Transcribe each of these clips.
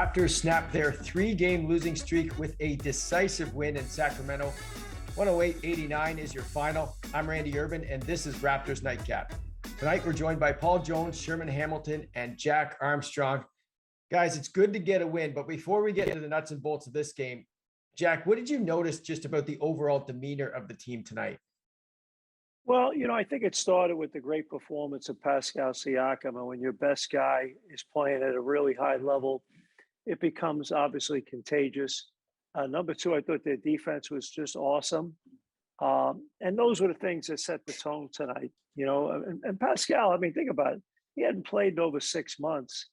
Raptors snapped their 3-game losing streak with a decisive win in Sacramento. 108-89 is your final. I'm Randy Urban, and this is Raptors Night Cap. Tonight, we're joined by Paul Jones, Sherman Hamilton, and Jack Armstrong. Guys, it's good to get a win, but before we get into the nuts and bolts of this game, Jack, what did you notice just about the overall demeanor of the team tonight? Well, I think it started with the great performance of Pascal Siakam. And when your best guy is playing at a really high level, it becomes obviously contagious. Number two, I thought their defense was just awesome. And those were the things that set the tone tonight, And Pascal, I mean, think about it. He hadn't played in over 6 months.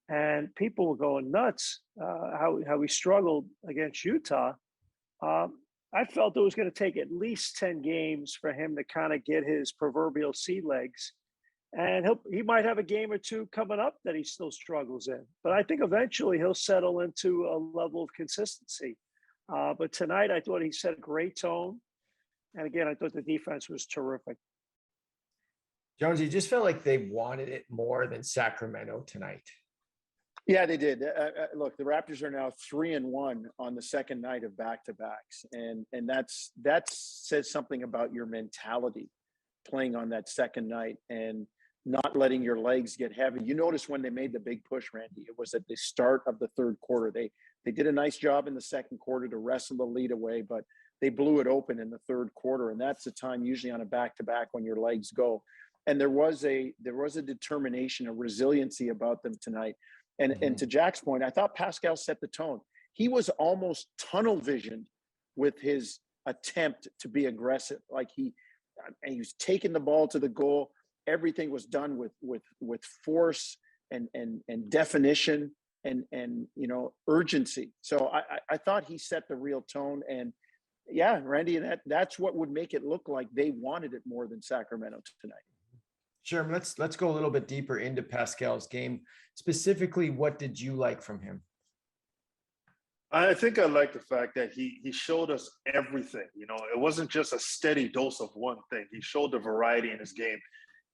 And people were going nuts how he struggled against Utah. I felt it was going to take at least 10 games for him to kind of get his proverbial sea legs. And he might have a game or two coming up that he still struggles in. But I think eventually he'll settle into a level of consistency. But tonight I thought he set a great tone. And again, I thought the defense was terrific. Jones, you just felt like they wanted it more than Sacramento tonight. Yeah, they did. Look, the Raptors are now 3-1 on the second night of back-to-backs, and that says something about your mentality playing on that second night and not letting your legs get heavy. You notice when they made the big push, Randy, it was at the start of the third quarter. They did a nice job in the second quarter to wrestle the lead away, but they blew it open in the third quarter, and that's the time usually on a back-to-back when your legs go. And there was a determination, a resiliency about them tonight. And to Jack's point, I thought Pascal set the tone. He was almost tunnel visioned with his attempt to be aggressive. Like he was taking the ball to the goal. Everything was done with force and definition and urgency. So I thought he set the real tone. And yeah, Randy, that's what would make it look like they wanted it more than Sacramento tonight. Sure. Let's go a little bit deeper into Pascal's game. Specifically, what did you like from him? I think I like the fact that he showed us everything. It wasn't just a steady dose of one thing. He showed the variety in his game.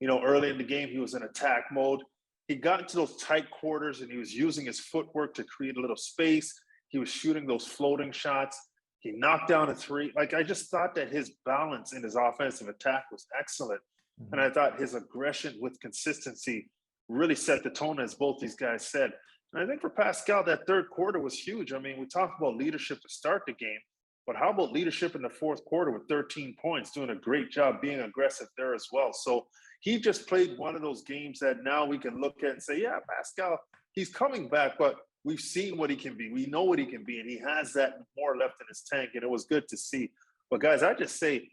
Early in the game, he was in attack mode. He got into those tight quarters and he was using his footwork to create a little space. He was shooting those floating shots. He knocked down a three. I just thought that his balance in his offensive attack was excellent. And I thought his aggression with consistency really set the tone, as both these guys said. And I think for Pascal, that third quarter was huge. I mean, we talked about leadership to start the game, but how about leadership in the fourth quarter with 13 points, doing a great job being aggressive there as well. So he just played one of those games that now we can look at and say, yeah, Pascal, he's coming back, but we've seen what he can be. We know what he can be, and he has that more left in his tank, and it was good to see. But guys, I just say,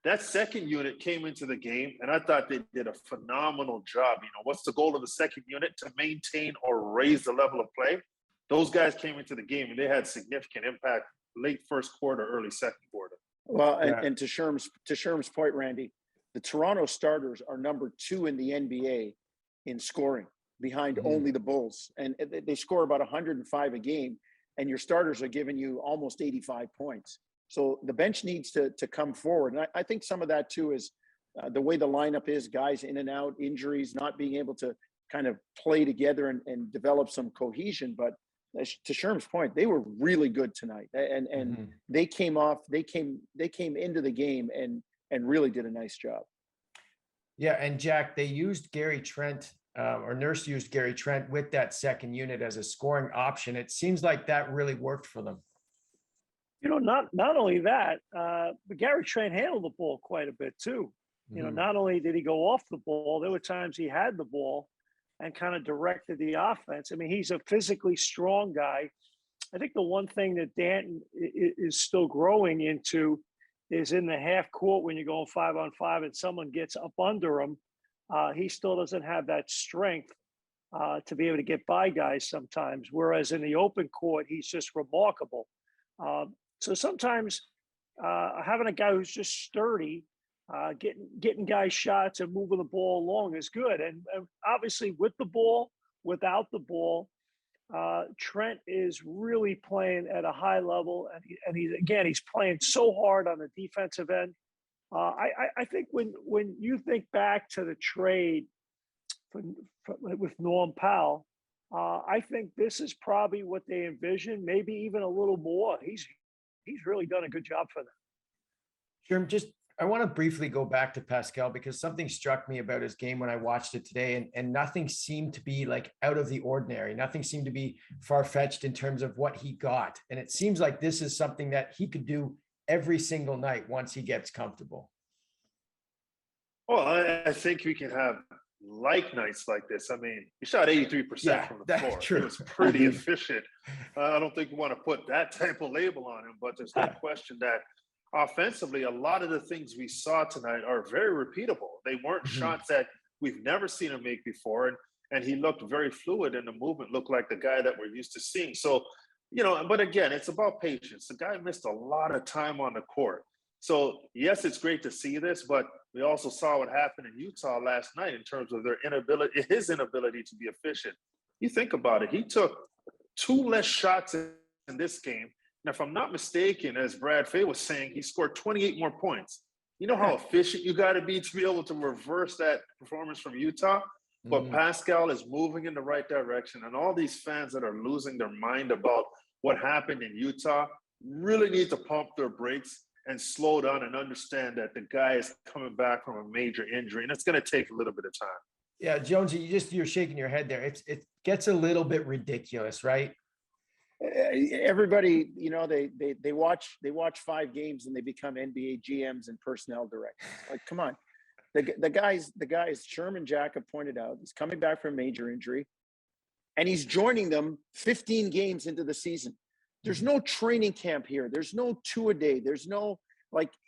that second unit came into the game, and I thought they did a phenomenal job. What's the goal of the second unit? To maintain or raise the level of play. Those guys came into the game, and they had significant impact late first quarter, early second quarter. Well, and to Sherm's point, Randy, the Toronto starters are number 2 in the NBA in scoring, behind only the Bulls. And they score about 105 a game, and your starters are giving you almost 85 points. So the bench needs to come forward. And I think some of that, too, is the way the lineup is, guys in and out, injuries, not being able to kind of play together and develop some cohesion. But to Sherm's point, they were really good tonight. And they came into the game and really did a nice job. Yeah, and Jack, they used Gary Trent, or Nurse used Gary Trent with that second unit as a scoring option. It seems like that really worked for them. Not only that, but Gary Trent handled the ball quite a bit too. Not only did he go off the ball, there were times he had the ball and kind of directed the offense. I mean, he's a physically strong guy. I think the one thing that Danton is still growing into is in the half court when you're going 5-on-5 and someone gets up under him, he still doesn't have that strength to be able to get by guys sometimes. Whereas in the open court, he's just remarkable. So sometimes having a guy who's just sturdy, getting guys shots and moving the ball along is good. And obviously with the ball, without the ball, Trent is really playing at a high level. And he's playing so hard on the defensive end. I think when you think back to the trade with Norm Powell, I think this is probably what they envisioned, maybe even a little more. He's really done a good job for them. Sherm, I want to briefly go back to Pascal because something struck me about his game when I watched it today, and nothing seemed to be like out of the ordinary. Nothing seemed to be far-fetched in terms of what he got. And it seems like this is something that he could do every single night once he gets comfortable. Well, I think we can have nights like this. I mean, he shot 83% from the floor. True. He was pretty efficient. I don't think we want to put that type of label on him, but there's no question that offensively, a lot of the things we saw tonight are very repeatable. They weren't shots that we've never seen him make before. And he looked very fluid, and the movement looked like the guy that we're used to seeing. So, but again, it's about patience. The guy missed a lot of time on the court. So, yes, it's great to see this, but we also saw what happened in Utah last night in terms of his inability to be efficient. You think about it, he took 2 less shots in this game. And if I'm not mistaken, as Brad Fay was saying, he scored 28 more points. You know how efficient you got to be able to reverse that performance from Utah? But Pascal is moving in the right direction. And all these fans that are losing their mind about what happened in Utah really need to pump their brakes and slow down and understand that the guy is coming back from a major injury, and it's going to take a little bit of time. Yeah, Jonesy, you're shaking your head there. It gets a little bit ridiculous, right? Everybody, they watch 5 games and they become NBA GMs and personnel directors. Like, come on, the guys Sherman Jacob pointed out, he's coming back from a major injury, and he's joining them 15 games into the season. There's no training camp here. There's no 2 a day. There's no,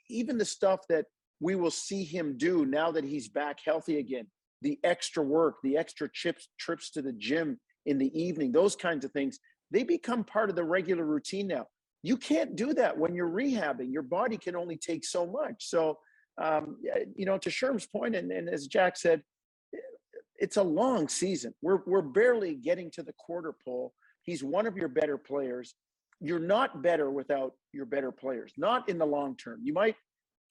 even the stuff that we will see him do now that he's back healthy again, the extra work, the extra trips to the gym in the evening, those kinds of things, they become part of the regular routine now. You can't do that when you're rehabbing. Your body can only take so much. So, to Sherm's point, and as Jack said, it's a long season. We're barely getting to the quarter pole. He's one of your better players. You're not better without your better players, not in the long term. You might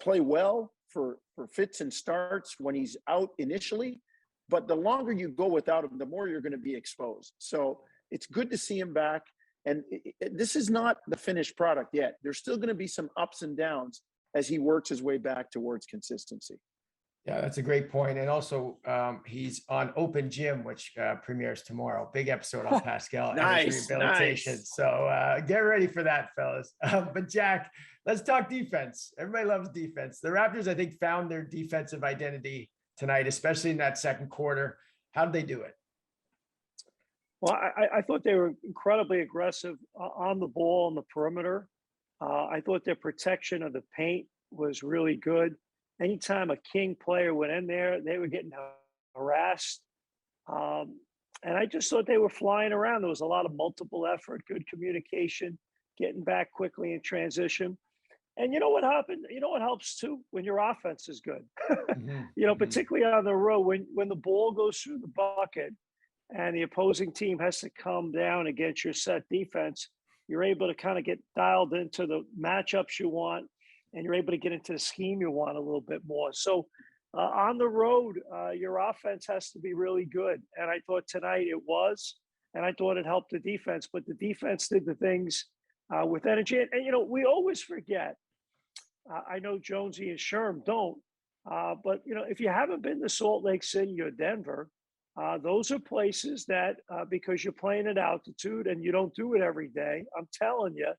play well for fits and starts when he's out initially, but the longer you go without him, the more you're going to be exposed. So it's good to see him back. And this is not the finished product yet. There's still going to be some ups and downs as he works his way back towards consistency. Yeah, that's a great point. And also, he's on Open Gym, which premieres tomorrow. Big episode on Pascal and his rehabilitation. Nice. So get ready for that, fellas. But Jack, let's talk defense. Everybody loves defense. The Raptors, I think, found their defensive identity tonight, especially in that second quarter. How did they do it? Well, I thought they were incredibly aggressive on the ball on the perimeter. I thought their protection of the paint was really good. Anytime a King player went in there, they were getting harassed. And I just thought they were flying around. There was a lot of multiple effort, good communication, getting back quickly in transition. And you know what happened? You know what helps too? When your offense is good. Particularly on the road, when the ball goes through the bucket and the opposing team has to come down against your set defense, you're able to kind of get dialed into the matchups you want, and you're able to get into the scheme you want a little bit more. So on the road, your offense has to be really good. And I thought tonight it was, and I thought it helped the defense, but the defense did the things with energy. And we always forget, I know Jonesy and Sherm don't, but if you haven't been to Salt Lake City or Denver, those are places that, because you're playing at altitude and you don't do it every day, I'm telling you,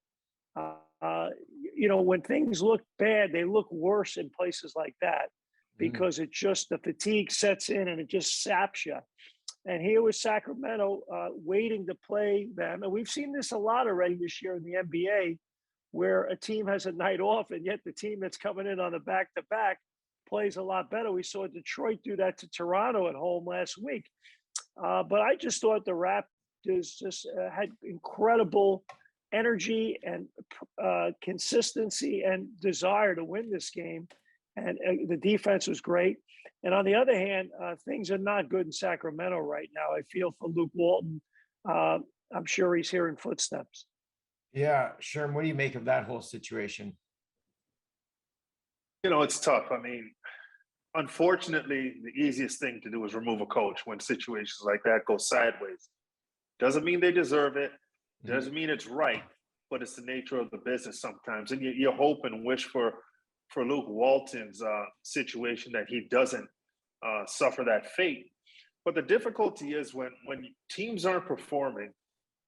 when things look bad, they look worse in places like that because it just, the fatigue sets in and it just saps you. And here was Sacramento waiting to play them. And we've seen this a lot already this year in the NBA, where a team has a night off and yet the team that's coming in on the back-to-back plays a lot better. We saw Detroit do that to Toronto at home last week. But I just thought the Raptors just had incredible energy and consistency and desire to win this game. And the defense was great. And on the other hand, things are not good in Sacramento right now. I feel for Luke Walton. I'm sure he's hearing footsteps. Yeah, Sherm, what do you make of that whole situation? It's tough. I mean, unfortunately, the easiest thing to do is remove a coach when situations like that go sideways. Doesn't mean they deserve it. Doesn't mean it's right, but it's the nature of the business sometimes. And you hope and wish for Luke Walton's situation that he doesn't suffer that fate. But the difficulty is when teams aren't performing,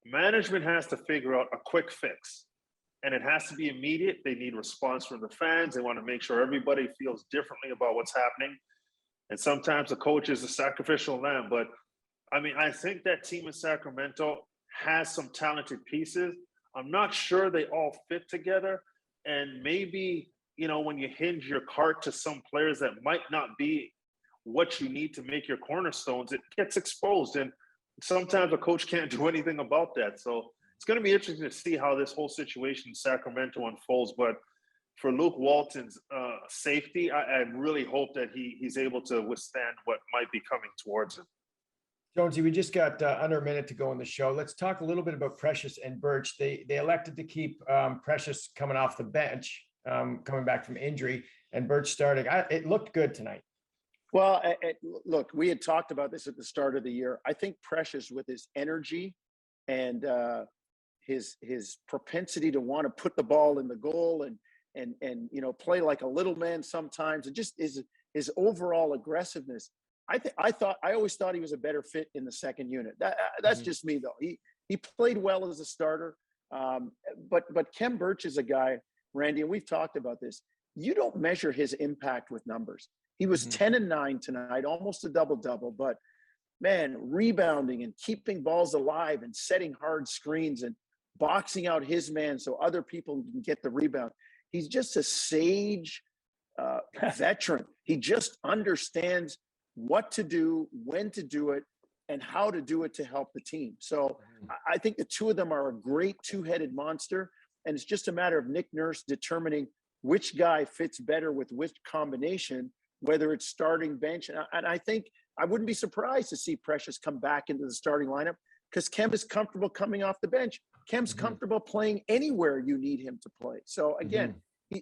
management has to figure out a quick fix. And it has to be immediate. They need response from the fans. They want to make sure everybody feels differently about what's happening. And sometimes the coach is a sacrificial lamb. But, I mean, I think that team in Sacramento has some talented pieces. I'm not sure they all fit together. And maybe, you know, when you hinge your cart to some players that might not be what you need to make your cornerstones, it gets exposed. And sometimes a coach can't do anything about that. So it's going to be interesting to see how this whole situation in Sacramento unfolds. But for Luke Walton's safety, I really hope that he's able to withstand what might be coming towards him. Jonesy, we just got under a minute to go on the show. Let's talk a little bit about Precious and Birch. They elected to keep Precious coming off the bench, coming back from injury, and Birch starting. It looked good tonight. Well, look, we had talked about this at the start of the year. I think Precious, with his energy and his propensity to want to put the ball in the goal and you know, play like a little man sometimes, and just his overall aggressiveness. I always thought he was a better fit in the second unit. That's just me though. He played well as a starter, but Kem Birch is a guy, Randy, and we've talked about this. You don't measure his impact with numbers. He was 10 and 9 tonight, almost a double-double, but man, rebounding and keeping balls alive and setting hard screens and boxing out his man so other people can get the rebound. He's just a sage veteran. He just understands what to do, when to do it, and how to do it to help the team. So I think the two of them are a great two-headed monster, and it's just a matter of Nick Nurse determining which guy fits better with which combination, whether it's starting, bench. And I think I wouldn't be surprised to see Precious come back into the starting lineup because Kem is comfortable coming off the bench. Kem's comfortable playing anywhere you need him to play. So again,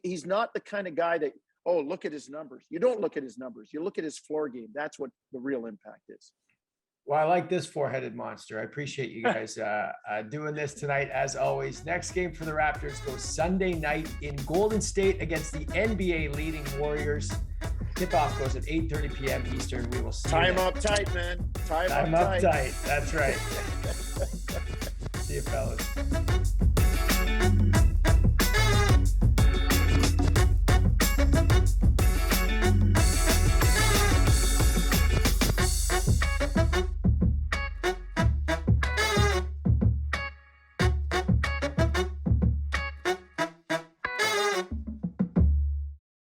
he's not the kind of guy that, oh, look at his numbers. You don't look at his numbers. You look at his floor game. That's what the real impact is. Well, I like this four-headed monster. I appreciate you guys doing this tonight, as always. Next game for the Raptors goes Sunday night in Golden State against the NBA leading Warriors. Tip-off goes at 8:30 p.m. Eastern. We will see Time up tight, man. Time up tight. That's right. See you, fellas.